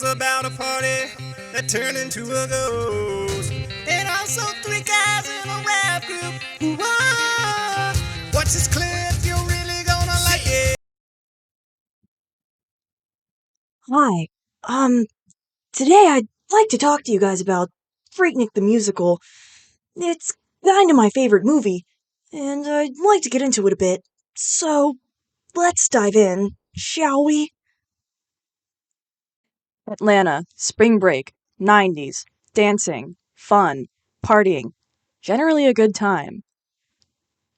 is about a party that turned into a ghost. And also three guys in a rap group. Whoa. Watch this clip, you're really gonna like it. Hi. Um, Today I'd like to talk to you guys about Freaknik the musical. It's kinda my favorite movie, and I'd like to get into it a bit. So, let's dive in, shall we? Atlanta, spring break, 90s, dancing, fun, partying, generally a good time.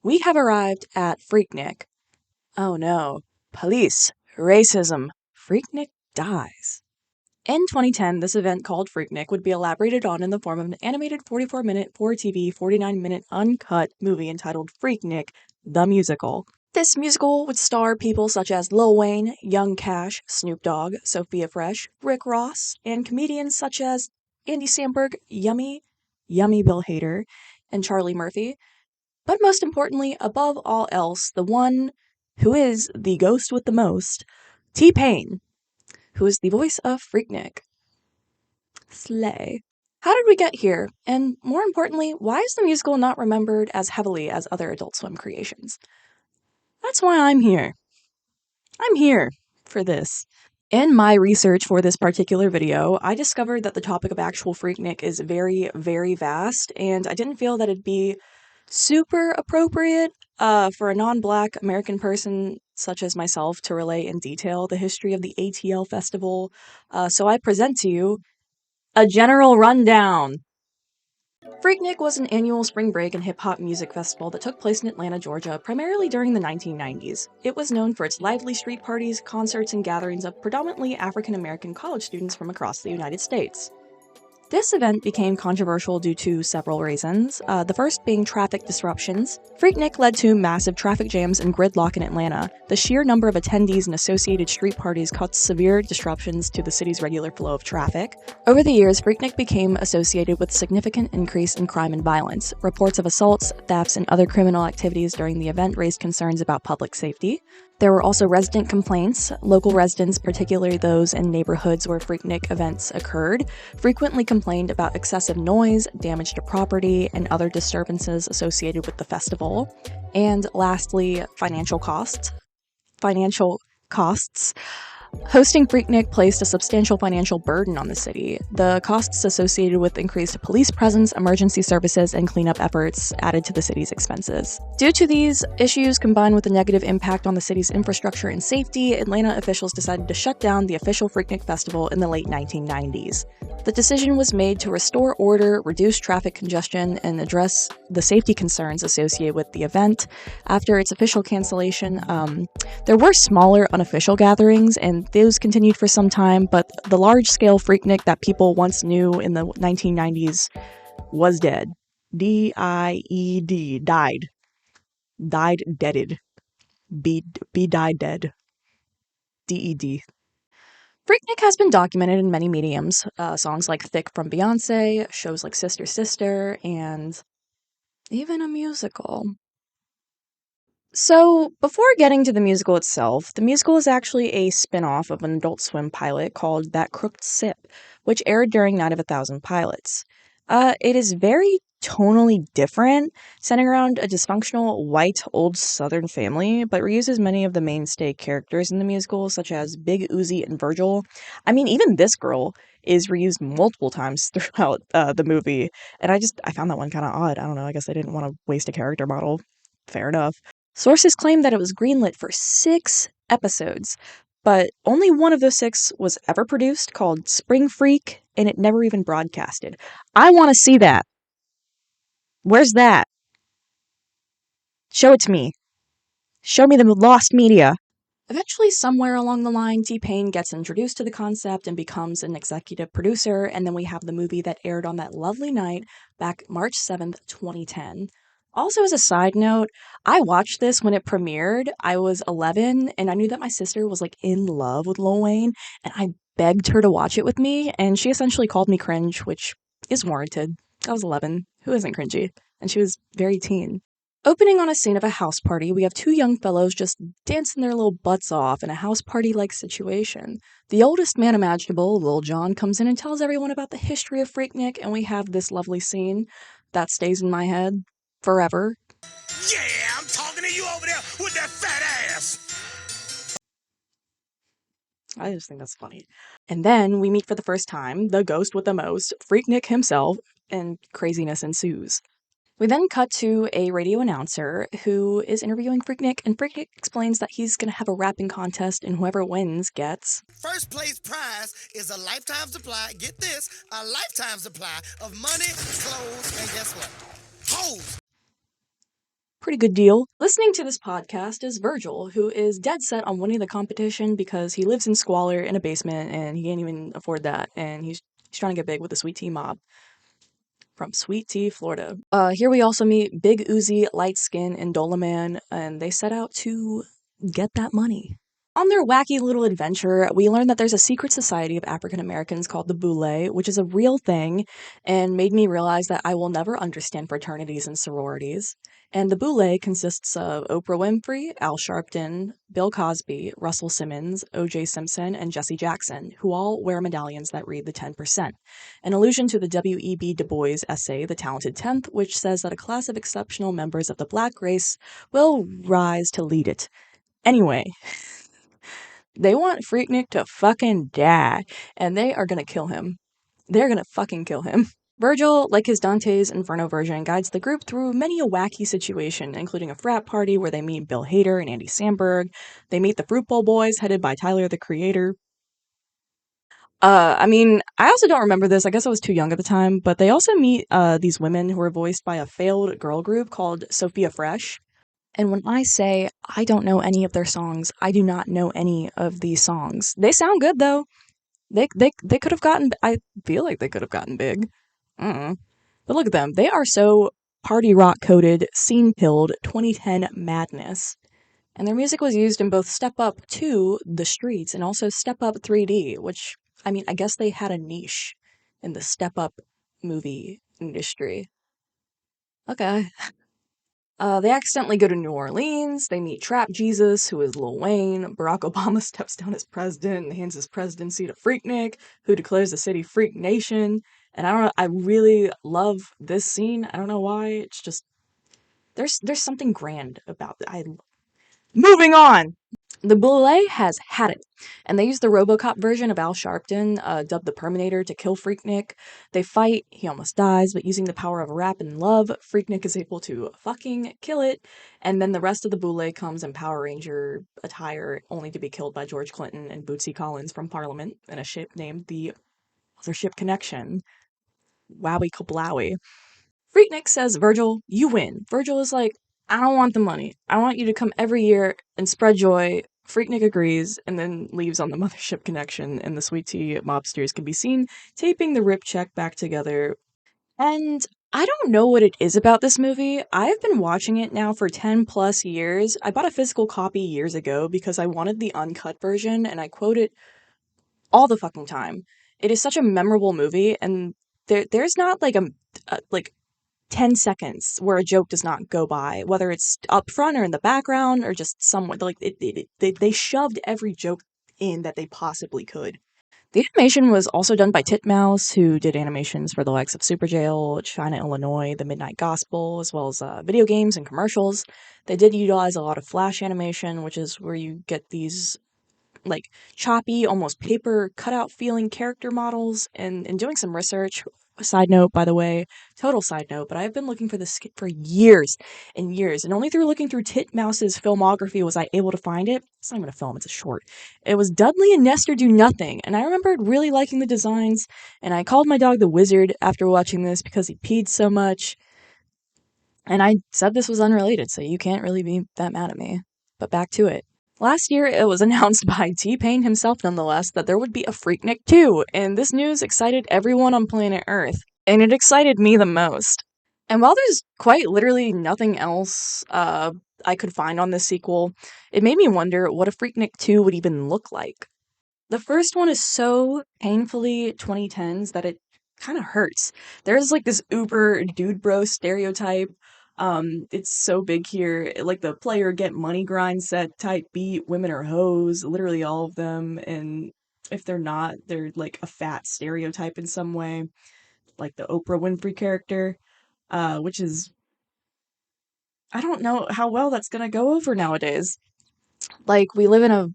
We have arrived at Freaknik. Oh no, police, racism, Freaknik dies. In 2010, this event called Freaknik would be elaborated on in the form of an animated 44-minute, 4TV, 49-minute uncut movie entitled Freaknik, the Musical. This musical would star people such as Lil Wayne, Young Cash, Snoop Dogg, Sophia Fresh, Rick Ross, and comedians such as Andy Samberg, Yummy Bill Hader, and Charlie Murphy. But most importantly, above all else, the one who is the ghost with the most, T-Pain, who is the voice of Freaknik. Slay. How did we get here? And more importantly, why is the musical not remembered as heavily as other Adult Swim creations? That's why I'm here. I'm here for this. In my research for this particular video, I discovered that the topic of actual Freaknik is very, very vast, and I didn't feel that it'd be super appropriate for a non-Black American person such as myself to relay in detail the history of the ATL festival, so I present to you a general rundown. Freaknik was an annual spring break and hip-hop music festival that took place in Atlanta, Georgia, primarily during the 1990s. It was known for its lively street parties, concerts, and gatherings of predominantly African-American college students from across the United States. This event became controversial due to several reasons, the first being traffic disruptions. Freaknik led to massive traffic jams and gridlock in Atlanta. The sheer number of attendees and associated street parties caused severe disruptions to the city's regular flow of traffic. Over the years, Freaknik became associated with significant increase in crime and violence. Reports of assaults, thefts, and other criminal activities during the event raised concerns about public safety. There were also resident complaints. Local residents, particularly those in neighborhoods where Freaknik events occurred, frequently complained about excessive noise, damage to property, and other disturbances associated with the festival. And lastly, financial costs. Hosting Freaknik placed a substantial financial burden on the city. The costs associated with increased police presence, emergency services, and cleanup efforts added to the city's expenses. Due to these issues, combined with the negative impact on the city's infrastructure and safety, Atlanta officials decided to shut down the official Freaknik festival in the late 1990s. The decision was made to restore order, reduce traffic congestion, and address the safety concerns associated with the event. After its official cancellation, there were smaller unofficial gatherings, and those continued for some time, but the large-scale Freaknik that people once knew in the 1990s was dead. D-I-E-D, died. Died, deaded. Be died dead. D-E-D. Freaknik has been documented in many mediums, songs like Thick from Beyonce, shows like Sister Sister, and even a musical. So, before getting to the musical itself, the musical is actually a spin-off of an Adult Swim pilot called That Crooked Sip, which aired during Night of a Thousand Pilots. It is very tonally different, centering around a dysfunctional, white, old Southern family, but reuses many of the mainstay characters in the musical, such as Big Uzi and Virgil. I mean, even this girl is reused multiple times throughout the movie, and I found that one kind of odd. I don't know, I guess I didn't want to waste a character model. Fair enough. Sources claim that it was greenlit for 6 episodes, but only one of those 6 was ever produced, called Spring Freak, and it never even broadcasted. I want to see that. Where's that? Show it to me. Show me the lost media. Eventually, somewhere along the line, T-Pain gets introduced to the concept and becomes an executive producer, and then we have the movie that aired on that lovely night back March 7th, 2010. Also, as a side note, I watched this when it premiered. I was 11, and I knew that my sister was, in love with Lil Wayne, and I begged her to watch it with me, and she essentially called me cringe, which is warranted. I was 11. Who isn't cringy? And she was very teen. Opening on a scene of a house party, we have two young fellows just dancing their little butts off in a house party-like situation. The oldest man imaginable, Lil John, comes in and tells everyone about the history of Freaknik, and we have this lovely scene that stays in my head forever. Yeah, I'm talking to you over there with that fat ass. I just think that's funny. And then we meet for the first time the ghost with the most, Freaknik himself, and craziness ensues. We then cut to a radio announcer who is interviewing Freaknik, and Freaknik explains that he's going to have a rapping contest, and whoever wins gets. First place prize is a lifetime supply, get this, a lifetime supply of money, clothes, and guess what? Hoes. Pretty good deal. Listening to this podcast is Virgil, who is dead set on winning the competition because he lives in squalor in a basement and he can't even afford that, and he's trying to get big with the Sweet Tea Mob. From Sweet Tea, Florida. Here we also meet Big Uzi, Light Skin, and Dolaman, and they set out to get that money. On their wacky little adventure, we learn that there's a secret society of African Americans called the Boule, which is a real thing, and made me realize that I will never understand fraternities and sororities. And the Boule consists of Oprah Winfrey, Al Sharpton, Bill Cosby, Russell Simmons, O.J. Simpson, and Jesse Jackson, who all wear medallions that read the 10%, an allusion to the W.E.B. Du Bois essay, The Talented Tenth, which says that a class of exceptional members of the black race will rise to lead it. Anyway, they want Freaknik to fucking die, and they are gonna kill him. They're gonna fucking kill him. Virgil, like his Dante's Inferno version, guides the group through many a wacky situation, including a frat party where they meet Bill Hader and Andy Samberg. They meet the Fruit Bowl Boys, headed by Tyler, the Creator. I also don't remember this. I guess I was too young at the time, but they also meet these women who are voiced by a failed girl group called Sophia Fresh. And when I say I don't know any of their songs, I do not know any of these songs. They sound good though. They could have gotten. I feel like they could have gotten big. But look at them. They are so party rock coded, scene pilled, 2010 madness. And their music was used in both Step Up 2, The Streets, and also Step Up 3D, which, I guess they had a niche in the Step Up movie industry. Okay. They accidentally go to New Orleans. They meet Trap Jesus, who is Lil Wayne. Barack Obama steps down as president and hands his presidency to Freaknik, who declares the city Freak Nation. And I don't know, I really love this scene. I don't know why. It's just there's something grand about it. Moving on. The Boule has had it, and they use the RoboCop version of Al Sharpton, dubbed the Perminator, to kill Freaknik. They fight, he almost dies, but using the power of rap and love, Freaknik is able to fucking kill it, and then the rest of the Boule comes in Power Ranger attire, only to be killed by George Clinton and Bootsy Collins from Parliament in a ship named the Mothership Connection. Wowie kablowie. Freaknik says, Virgil, you win. Virgil is like, I don't want the money. I want you to come every year and spread joy. Freaknik agrees and then leaves on the Mothership Connection, and the Sweet Tea mobsters can be seen taping the rip check back together. And I don't know what it is about this movie. I've been watching it now for 10 plus years. I bought a physical copy years ago because I wanted the uncut version, and I quote it all the fucking time. It is such a memorable movie, and there's not like like 10 seconds where a joke does not go by, whether it's up front or in the background or just somewhere. Like they shoved every joke in that they possibly could. The animation was also done by Titmouse, who did animations for the likes of Super Jail, China, Illinois, The Midnight Gospel, as well as video games and commercials. They did utilize a lot of flash animation, which is where you get these like choppy, almost paper cutout feeling character models, and doing some research. Side note, by the way, total side note, but I've been looking for this skit for years and years, and only through looking through Titmouse's filmography was I able to find it. It's not even a film, it's a short. It was Dudley and Nestor Do Nothing, and I remembered really liking the designs, and I called my dog the Wizard after watching this because he peed so much, and I said this was unrelated, so you can't really be that mad at me. But back to it. Last year, it was announced by T-Pain himself, nonetheless, that there would be a Freaknik 2, and this news excited everyone on planet Earth, and it excited me the most. And while there's quite literally nothing else I could find on this sequel, it made me wonder what a Freaknik 2 would even look like. The first one is so painfully 2010s that it kind of hurts. There's like this uber dude bro stereotype. It's so big here. Like the player get money grind set type beat, women are hoes, literally all of them. And if they're not, they're like a fat stereotype in some way, like the Oprah Winfrey character, which is, I don't know how well that's gonna go over nowadays. Like we live in a,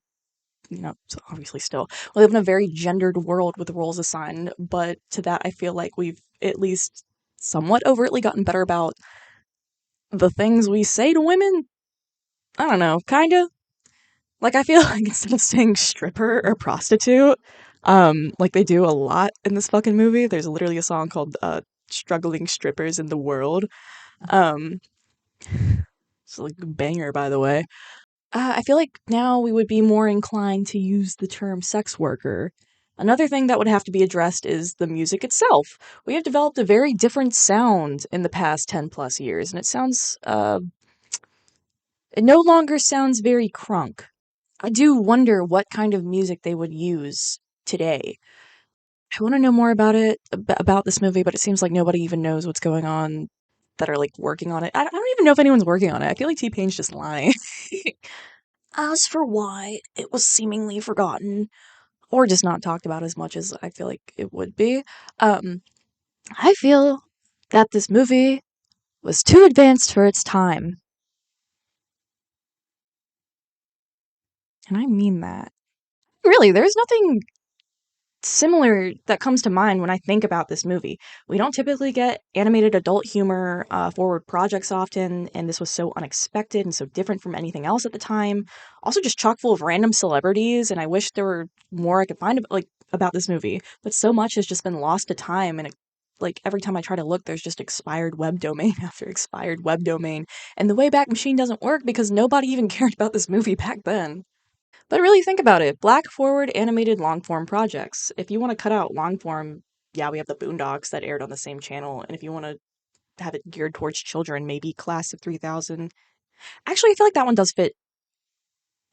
obviously still, we live in a very gendered world with roles assigned, but to that I feel like we've at least somewhat overtly gotten better about the things we say to women. I don't know, kinda. Like, I feel like instead of saying stripper or prostitute, like they do a lot in this fucking movie, there's literally a song called, Struggling Strippers in the World. Um, it's like a banger, by the way. I feel like now we would be more inclined to use the term sex worker. Another thing that would have to be addressed is the music itself. We have developed a very different sound in the past 10 plus years, and it no longer sounds very crunk. I do wonder what kind of music they would use today. I want to know more about about this movie, but it seems like nobody even knows what's going on that are like working on it. I don't even know if anyone's working on it. I feel like T-Pain's just lying. As for why it was seemingly forgotten or just not talked about as much as I feel like it would be, um, I feel that this movie was too advanced for its time. And I mean that. Really, there's nothing similar that comes to mind when I think about this movie. We don't typically get animated adult humor forward projects often, and this was so unexpected and so different from anything else at the time. Also, just chock full of random celebrities, and I wish there were more I could find about this movie. But so much has just been lost to time, and like every time I try to look, there's just expired web domain after expired web domain, and the Wayback Machine doesn't work because nobody even cared about this movie back then. But really think about it. Black forward animated long form projects. If you want to cut out long form, yeah, we have the Boondocks that aired on the same channel. And if you want to have it geared towards children, maybe Class of 3000. Actually, I feel like that one does fit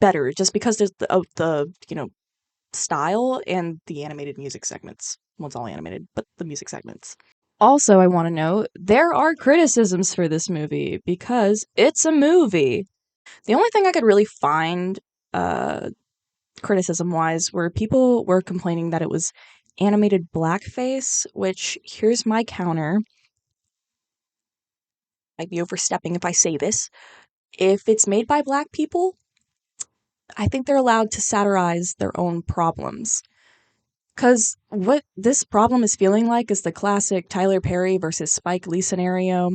better just because there's the style and the animated music segments. Well, it's all animated, but the music segments. Also, I want to note there are criticisms for this movie because it's a movie. The only thing I could really find uh, criticism wise where people were complaining that it was animated blackface, which here's my counter. I'd be overstepping if I say this. If it's made by black people, I think they're allowed to satirize their own problems. Because what this problem is feeling like is the classic Tyler Perry versus Spike Lee scenario.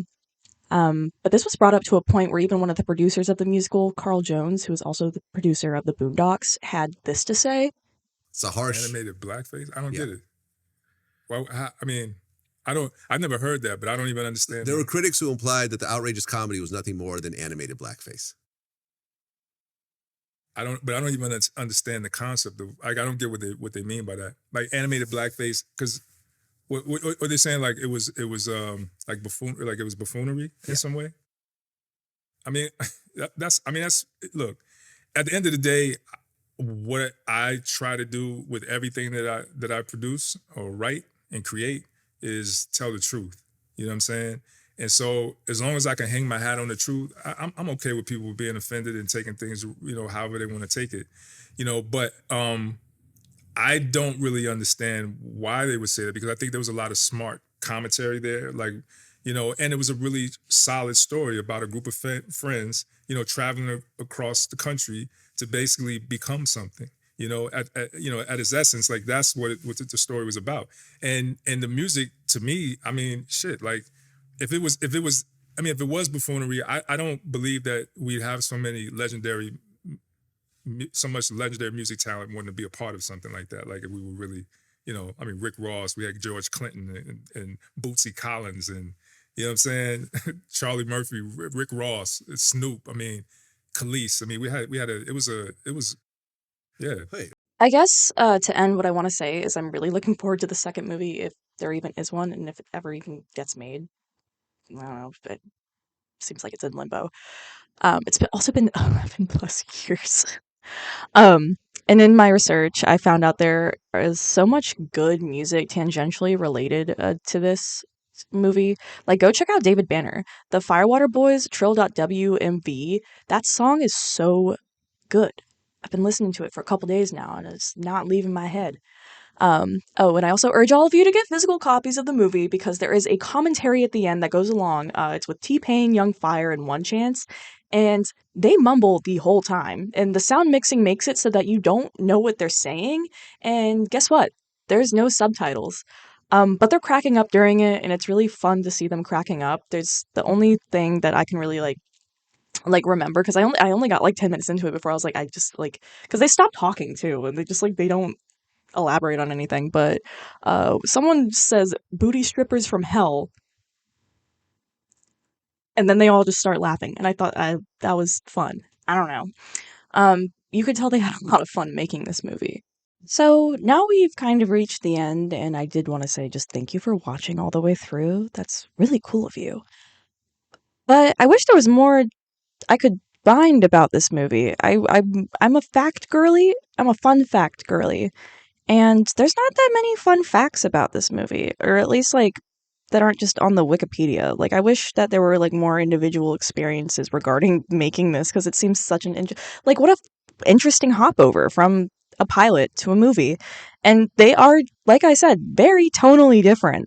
But this was brought up to a point where even one of the producers of the musical, Carl Jones, who is also the producer of the Boondocks, had this to say. It's a harsh animated blackface. I don't Yeah. get it. Well, I mean, I've never heard that, but I don't even understand. There were critics who implied that the outrageous comedy was nothing more than animated blackface. I don't even understand the concept of, like, I don't get what they mean by that. Like animated blackface, because what they're saying, like it was like it was buffoonery in some way. I mean, that's look, at the end of the day, what I try to do with everything that I produce or write and create is tell the truth. You know what I'm saying? And so as long as I can hang my hat on the truth, I'm okay with people being offended and taking things, however they want to take it. But I don't really understand why they would say that, because I think there was a lot of smart commentary there, like, and it was a really solid story about a group of friends, traveling across the country to basically become something. At its essence, like that's what the story was about. And the music, to me, I mean, shit, like if it was, if it was buffoonery, I don't believe that we'd have so much legendary music talent wanting to be a part of something like that. Like if we were really, Rick Ross, we had George Clinton and Bootsy Collins and, you know what I'm saying? Charlie Murphy, Rick Ross, Snoop, Khalees. It was, yeah. Hey. I guess to end, what I want to say is I'm really looking forward to the second movie, if there even is one, and if it ever even gets made. I don't know, it seems like it's in limbo. It's also been 11 plus years. And in my research, I found out there is so much good music tangentially related to this movie, like go check out David Banner. The Firewater Boys Trill.wmv. That song is so good. I've been listening to it for a couple days now and it's not leaving my head. Oh, and I also urge all of you to get physical copies of the movie because there is a commentary at the end that goes along. It's with T-Pain, Young Fire, and One Chance, and they mumble the whole time. And the sound mixing makes it so that you don't know what they're saying. And guess what? There's no subtitles. But they're cracking up during it, and it's really fun to see them cracking up. There's the only thing that I can really like remember because I only got like 10 minutes into it before I was like I just like because they stopped talking too and they just like they don't elaborate on anything, but someone says booty strippers from hell, and then they all just start laughing, and I thought that was fun. I don't know. You could tell they had a lot of fun making this movie. So now we've kind of reached the end, and I did want to say just thank you for watching all the way through. That's really cool of you. But I wish there was more I could find about this movie. I'm a fact girly. I'm a fun fact girly. And there's not that many fun facts about this movie, or at least like that aren't just on the Wikipedia. Like I wish that there were like more individual experiences regarding making this because it seems such an like what a interesting hop over from a pilot to a movie. And they are, like I said, very tonally different.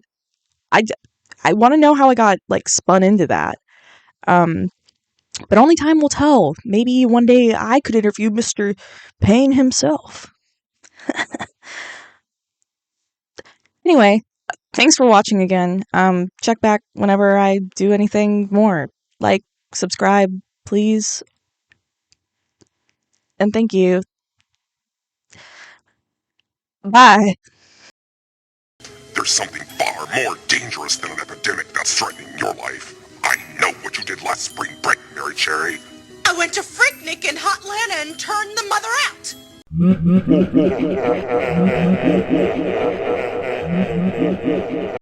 I I want to know how I got like spun into that. Um but only time will tell. Maybe one day I could interview Mr. Payne himself. Anyway, thanks for watching again. Check back whenever I do anything more. Like, subscribe, please. And thank you. Bye. There's something far more dangerous than an epidemic that's threatening your life. I know what you did last spring break, Mary Cherry. I went to Freaknik in Hot Atlanta and turned the mother out.